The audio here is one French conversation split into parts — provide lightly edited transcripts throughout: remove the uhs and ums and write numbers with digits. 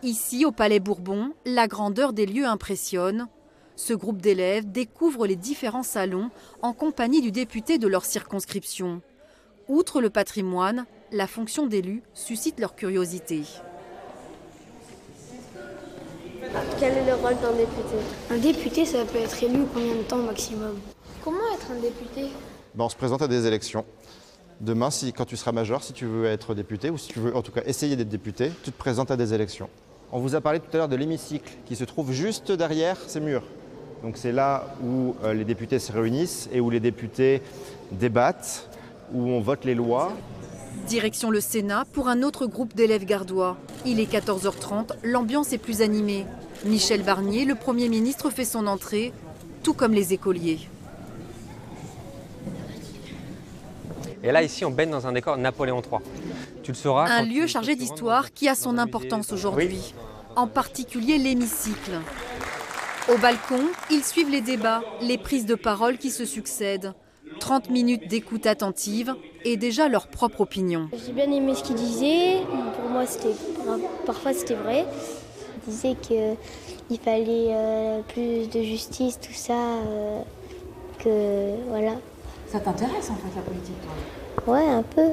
Ici, au Palais Bourbon, la grandeur des lieux impressionne. Ce groupe d'élèves découvre les différents salons en compagnie du député de leur circonscription. Outre le patrimoine, la fonction d'élu suscite leur curiosité. Quel est le rôle d'un député? Un député, ça peut être élu combien de temps maximum? Comment être un député? On se présente à des élections. Demain, quand tu seras majeur, si tu veux être député, ou si tu veux en tout cas essayer d'être député, tu te présentes à des élections. On vous a parlé tout à l'heure de l'hémicycle qui se trouve juste derrière ces murs. Donc c'est là où les députés se réunissent et où les députés débattent, où on vote les lois. Direction le Sénat pour un autre groupe d'élèves gardois. Il est 14h30, l'ambiance est plus animée. Michel Barnier, le Premier ministre, fait son entrée, tout comme les écoliers. Et là, ici, on baigne dans un décor Napoléon III. Tu le sauras. Un lieu chargé d'histoire qui a son importance aujourd'hui, en particulier l'hémicycle. Au balcon, ils suivent les débats, les prises de parole qui se succèdent. 30 minutes d'écoute attentive et déjà leur propre opinion. J'ai bien aimé ce qu'il disait. Pour moi, parfois c'était vrai. Il disait qu'il fallait plus de justice, tout ça. Voilà. Ça t'intéresse en fait la politique, toi? Ouais, un peu.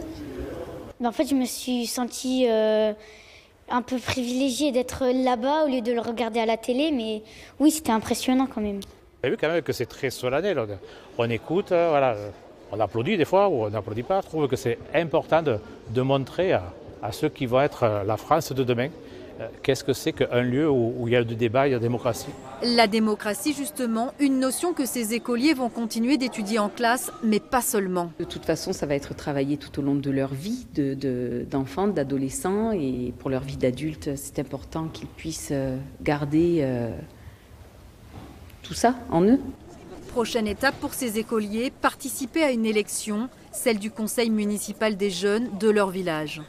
En fait, je me suis sentie un peu privilégiée d'être là-bas au lieu de le regarder à la télé, mais oui, c'était impressionnant quand même. Vous avez vu quand même que c'est très solennel. On écoute, voilà, on applaudit des fois ou on n'applaudit pas. Je trouve que c'est important de montrer à ceux qui vont être la France de demain qu'est-ce que c'est qu'un lieu où il y a du débat, il y a de la démocratie. La démocratie, justement, une notion que ces écoliers vont continuer d'étudier en classe, mais pas seulement. De toute façon, ça va être travaillé tout au long de leur vie d'enfants, d'adolescents, et pour leur vie d'adulte, c'est important qu'ils puissent garder tout ça en eux. Prochaine étape pour ces écoliers, participer à une élection, celle du conseil municipal des jeunes de leur village.